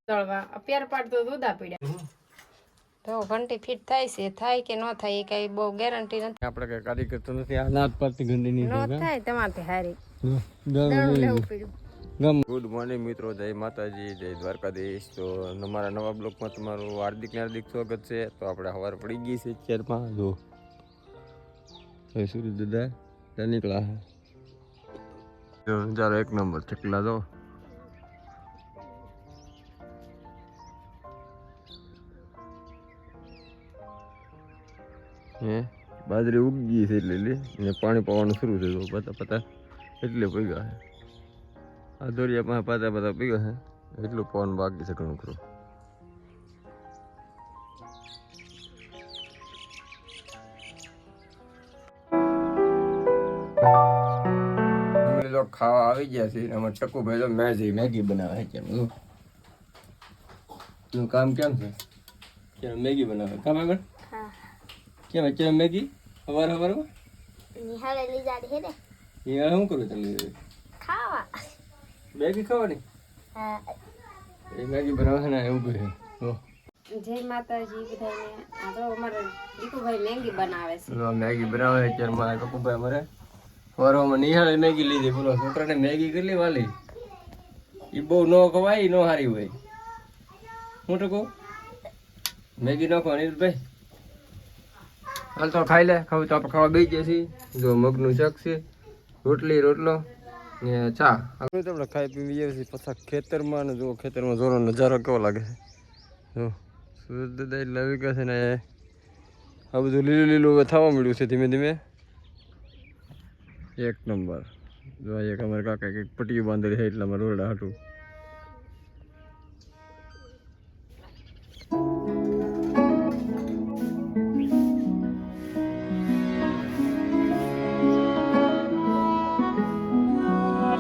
તળવા પ્યાર પાડતો દૂધા પડ્યા તો ઘંટી ફિટ થાય કે ન થાય એ કઈ બહુ ગેરંટી નથી. આપણે કઈ કારીગર તો નથી. આ નાત પડતી ઘંટી ની ન થાય તમારથી હારી ગુડ મોર્નિંગ મિત્રો, જય માતાજી, જય દ્વારકાધીશ. તો અમારા નવા બ્લોકમાં તમારું હાર્દિક સ્વાગત છે. તો આપણે સવાર પડી ગઈ છે 4-5 જો સૂરજ દાદા નીકળ્યા છે. નજારો એક નંબર ચકલા જો બાજરી ઉગી છે એટલે પાણી પાવાનું શરૂ છે. તો પતા એટલે પીગા છે. આ દોરિયા પાસે પાતા પીગા છે. એટલું પવન બાકી છે ઘણું ખરું. ખાવા આવી ગયા છે. અમારે ટકુ ભાઈ તો મેગી બનાવે છે. તું કામ કેમ છે? મેગી બનાવે કામ આગળ કેમ અત્યારે મેગી સવાર નિહાળે લઈ જાડી હે ને નિહાળે શું કરું તમે ખાવા મેગી ખાવાની? હા એ મેગી બનાવે ને એવું કહે. જય માતાજી બધાને. આ તો અમારે દીકુભાઈ મેગી બનાવે છે. મેગી બનાવે અત્યારે મારા કપુભાઈ અમારે સવારમાં નિહાળે મેગી લીધી. બોલો છોકરાને મેગી કેટલી વાલી એ બહુ ન ખવાય ન સારી હોય. હું તો કહું મેગી ન ખવાની ભાઈ હાલ તો ખાઈ લે. ખાવું તો આપણે ખાવા બેસી જઈએ. જો મગનું શાક છે, રોટલો ને ચા. આપણે તો આપણે ખાઈ પી જઈએ છીએ. પછી ખેતરમાં ને જો ખેતરમાં જોરો નજારો કેવો લાગે છે. જો સૂરજ દાદા એટલે આવી ગયા છે ને આ બધું લીલું હવે થવા મળ્યું છે ધીમે ધીમે. એક નંબર. જો એક અમારે કાકા કંઈક પટ્ટીઓ બાંધેલી છે એટલે અમારે રોડા હાટું.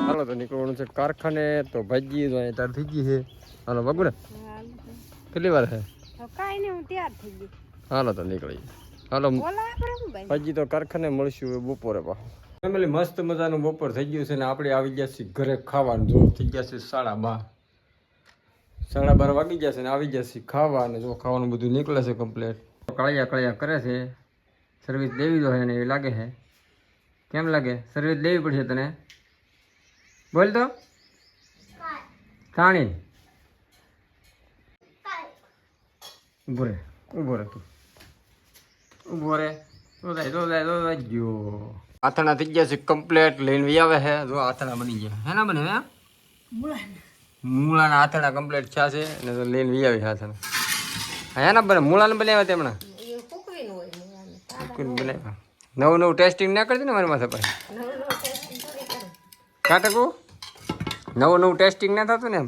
હાલો તો નીકળવાનું છે કારખાને. તો ભાજી તાર થઈ ગઈ છે. હાલો બગુડે કેટલી વાર છે? કાંઈ નહીં, હું તૈયાર થઈ ગઈ. હાલો તો નીકળી. હાલો ભાજી તો કારખાને મળશું બપોરે પાછું. ફેમિલી મસ્ત મજાનું બપોર થઈ ગયું છે ને આપણે આવી ગયા છીએ ઘરે ખાવાનું. જો થઈ ગયા છે 12:30 વાગી ગયા છે ને આવી ગયા છીએ ખાવા. અને જો ખાવાનું બધું નીકળે છે કમ્પ્લેટ. કળિયા કરે છે. સર્વિસ દેવી જોઈએ ને એવી લાગે છે. કેમ લાગે? સર્વિસ દેવી પડશે તને? બોલ તો થાણી ઉભો રે તું ઉભો રે. તો જાય જો આથણા થઈ ગયા છે કમ્પ્લેટ. લઈને આવે છે. જો આથણા બની ગયા હે ને બને હે મૂળાના આથણા કમ્પ્લેટ થયા છે અને તો લઈને આવી આથણા હે ને બને મૂળાને બનાવ્યા તેમણે બનાવ્યા. નવું ટેસ્ટિંગ ના કરતી ને મારી માથે પાસે કાટકું નવું ટેસ્ટિંગ ના થતું ને એમ.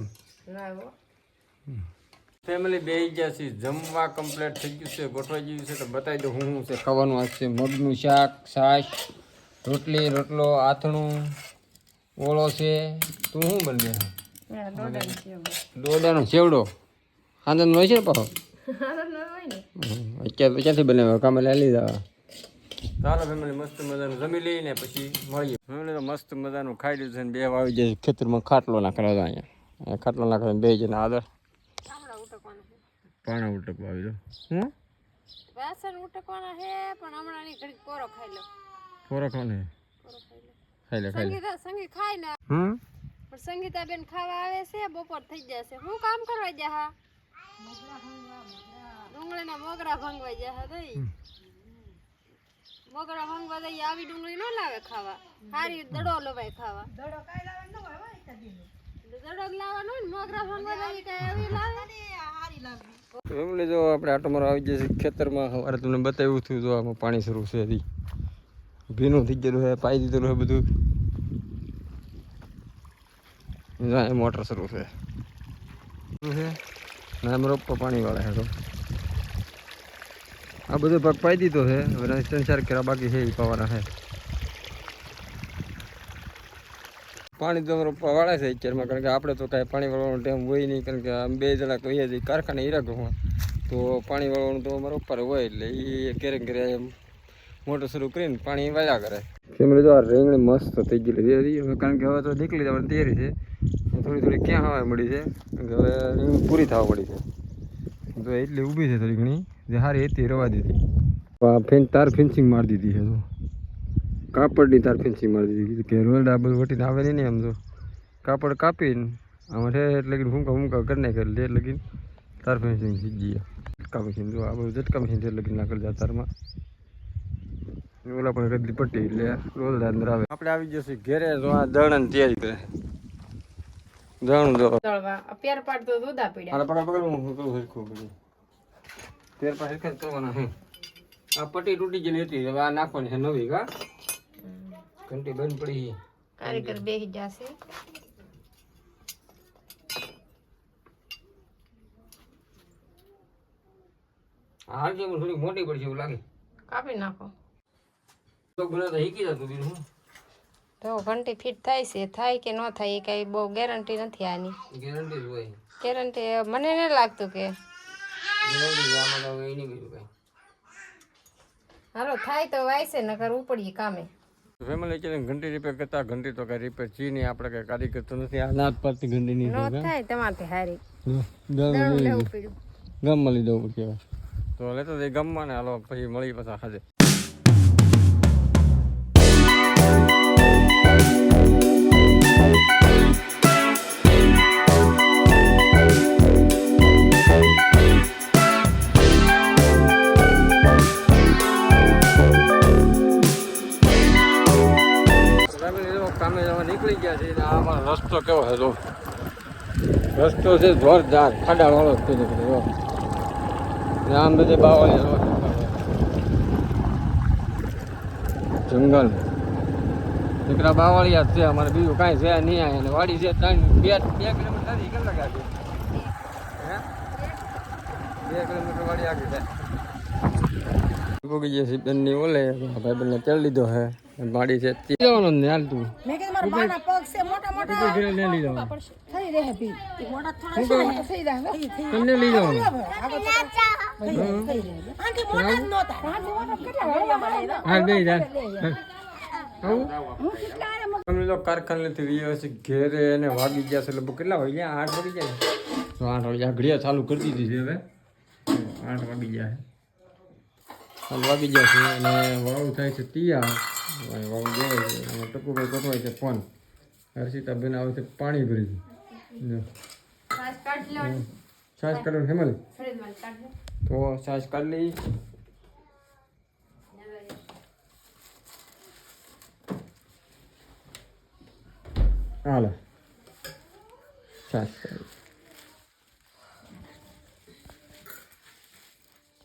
ફેમિલી બેસી ગયા છે જમવા. કમ્પ્લીટ થઈ ગયું છે, ગોઠવાઈ ગયું છે. તો બતાવી દઉં શું છે ખાવાનું. આ છે મગનું શાક, છાશ, રોટલો, આથણું, ઓળો છે. તું શું બને? દોડાનો સેવડો. આનંદ હોય છે ને પાછો ક્યાંથી બનાવ્યો? કામે લઈ લીધા. ચાલો ફેમિલી મસ્ત મજાનું જમી લઈને પછી મળીએ. ફેમિલી તો મસ્ત મજાનું ખાઈ લીધું છે ને બે આવી જાય ખેતરમાં ખાટલો નાખેલો હતા. અહીંયા ખાટલો નાખે બે જણા આગળ પાણા ઉટકવા આવી દો. હું વાસણ ઉટકવાના છે પણ હમણાં ની ઘડી કોરો ખાઈ લો. કોરો ખાને ખાઈ લે સંગી ખાઈ ને પણ સંગીતા બેન ખાવા આવે છે. બપોર થઈ જશે. હું કામ કરવા જા હા ડુંગળીના મોગરા ભાંગવા જા હા દઈ મોગરા ભાંગવા દઈ. આવી ડુંગળી ન લાવે ખાવા. હારી દડો લવાય ખાવા. દડો કાઈ લાવે ન હોય દડો લાવવાનો ને મોગરા ભાંગવા દઈ કાઈ આવી લાવે હારી લાગે. ફેમિલી જો આપણે આટો મારો આવી જશે ખેતરમાં. સવારે તમને બતાવ્યું હતું. જો આમાં પાણી શરૂ છે. ભીનું થઈ ગયેલું છે. પાઈ દીધેલું છે બધું. મોટર શરૂ છે ના અમારો પપ્પા પાણી વાળા છે. તો આ બધો ભાગ પાઈ દીધો છે. હવે 3-4 કેરા બાકી છે એ પાવાના છે. પાણી તો અમારા પપ્પા વાળા છે અત્યારમાં. કારણ કે આપણે તો કાંઈ પાણી વાળવાનો ટાઈમ હોય નહીં. કારણ કે આમ 2 જણા કહીએ છીએ કારખાને હીરાગઢમાં. તો પાણી વાળવાનું તો અમારા ઉપર હોય એટલે એ ક્યારે એમ મોટર શરૂ કરીને પાણી વાળ્યા કરે. ફેમિલી તો આ રીંગણી મસ્ત થઈ ગયેલી હતી હવે. કારણ કે હવે તો નીકળી જવાની તૈયારી છે. થોડી થોડી ક્યાં હવા મળી છે કે હવે એમ પૂરી થવા પડી છે તો એટલી ઊભી છે થોડી ઘણી જે સારી હતી રવા દીધી તાર ફેન્સિંગ મારી દીધી છે તો કાપડની તાર ફેન્સિંગ મારી દીધી કે રોડ આ બધું વટીને આવે નહીં આમ તો કાપડ કાપીને આમાં છે એટલે કે હુંકા કરી નાખે એટલે લગીને તાર ફેન્સિંગ સીધી ઝટકા મશીન જો આ બધું ઝટકા મશીન છે લગીને નાખેલ જાય તારમાં ઓલા પણ કદલી પટ્ટી એટલે રોલડા અંદર આવે આપણે આવી જશે ઘેરે તો આ દળણ તૈયારી કરે દળણ દો પ્યાર પાડતો દૂધા પીડ્યા આને પકડ પકડ હું કરું હરખું બધું તેર પાસે હરખા કરવાના હે આ પટ્ટી તૂટી ગયેલી હતી હવે આ નાખવાની છે નવી કા ઘંટી બંધ પડી કારીગર બેસી જશે હાલ જે થોડી મોટી પડશે એવું લાગે કાપી નાખો તો ગુના તો હીકી જતું બીજું હું તો ઘંટી ફિટ થાય છે થાય કે ન થાય એ કઈ બહુ ગેરંટી નથી આની ગેરંટી જ હોય ગેરંટી મને નહીં લાગતું કે ગેરંટી આમાં તો એ નહીં બીજું કઈ હાલો થાય તો વાયસે નકર ઉપડીએ કામે ફેમિલી છે ઘંટી રિપેર કરતા ઘંટી તો કઈ રિપેર ચી નહીં આપણે કઈ કારીગર તો નથી આ નાત પડતી ઘંટી નહીં ન થાય તમારથી હારી ગામમાં લેવું પડ્યું લઈ જવું કહેવાય તો લેતો જઈ ગામમાં ને હાલો પછી મળી પાછા ખાજે કામે જવા નીકળી ગયા છે આ અમારો રસ્તો કેવો છે તો રસ્તો છે જોરદાર ખાડા વાળો જ છે આમ બધે બાવળી જંગલ દીકરા બાવળિયા જ છે અમારે બીજું કાંઈ છે નહીં આવે વાડી છે 2 કિલોમીટર કેટલા લાગે હે 2 કિલોમીટર વાડી આગળ છે ભોગી જશે બેનની ઓલે ભાઈ બંને તેલ લીધો હે વાડી છે જવાનો ને હાલ તું મેં કીધું મારા બાના પગ છે મોટા મોટા ઘરે લઈ લીધો થઈ રહે ભી મોટા થોડા છે થઈ રહે તમને લઈ જવાનું આંટી મોટા જ નહોતા આંટી મોટા કેટલા વાળા હા બે જા હું કેટલા આરે અમે તો કારખાનેથી વિયો છે ઘેરે એને વાગી ગયા છે લગભગ કેટલા વાગ્યા 8 વાગી ગયા તો 8 વાગ્યા ઘડિયા ચાલુ કરી દીધી છે હવે 8 વાગી ગયા છે વાગી ગયા છે અને વાળું થાય છે તૈયાર વાળું જોવે છે અને ટકુભાઈ ગોઠવાય છે ફોન હર્ષિતાબેન આવે છે પાણી ભરી છાશ કાઢો હેમલ તો છાશ કાઢી લઈ હાલો છાશ કાઢી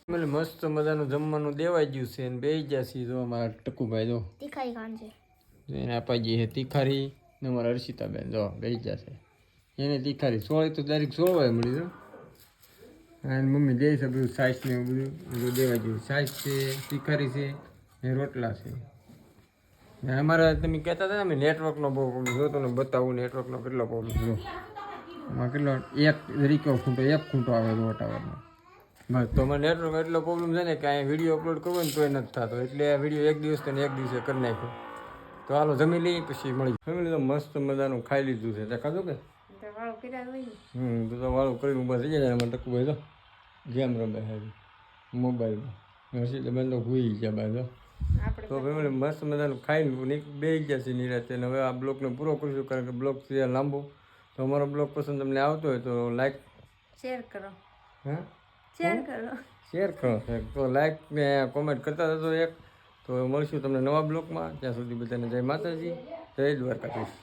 મસ્ત મજાનું જમવાનું દેવાઈ ગયું છે અને બેસી ગયા છીએ જો અમારા ટકુભાઈ જો તીખાઈ ખાન છે એને અપાઈ ગઈ છે તીખારી ને અમારા હર્ષિતાબેન જો બેસી ગયા છે એને તીખારી 16 તો ડાયરેક્ટ 16 વાગે મળી જો અને મમ્મી દે છે બધું સાઈઝ ને બધું દેવાઈ ગયું સાઈઝ છે તીખારી છે ને રોટલા છે ને અમારા તમે કહેતા હતા ને અમે નેટવર્કનો બહુ પ્રોબ્લેમ જો તમને બતાવું નેટવર્કનો કેટલો પ્રોબ્લેમ જો એમાં કેટલો એક તરીકે ખૂંટો 1 ખૂંટો આવે છે ટાવરનો બસ તો મને નેટવર્ક એટલો પ્રોબ્લેમ છે ને કે અહીંયા વિડીયો અપલોડ કરવો ને તોય નથી થતો એટલે આ વિડીયો એક દિવસ ને એક દિવસે કરી નાખ્યો તો હાલો જમી લઈએ પછી મળી ફેમિલી તો મસ્ત મજાનું ખાઈ લીધું છે તે ખાધું કે તો વાળું કરીને ઊભા થઈ જાય એમાં ટકુભાઈ તો ગેમ રમે છે મોબાઈલમાં હર્ષિતાબેન તો ભૂઈ ગયા બાય તો ફેમિલી મસ્ત મજાનું ખાઈને બેસી ગયા છે નિરાતે અને હવે આ બ્લોગને પૂરો કરીશું કારણ કે બ્લોગ છે લાંબો તો અમારો બ્લોગ પસંદ તમને આવતો હોય તો લાઈક શેર કરો હા શેર કરો તો લાઈક ને કોમેન્ટ કરતા જતો એક તો મળશું તમને નવા બ્લોગમાં ત્યાં સુધી બધાને જય માતાજી જય દ્વારકાધીશ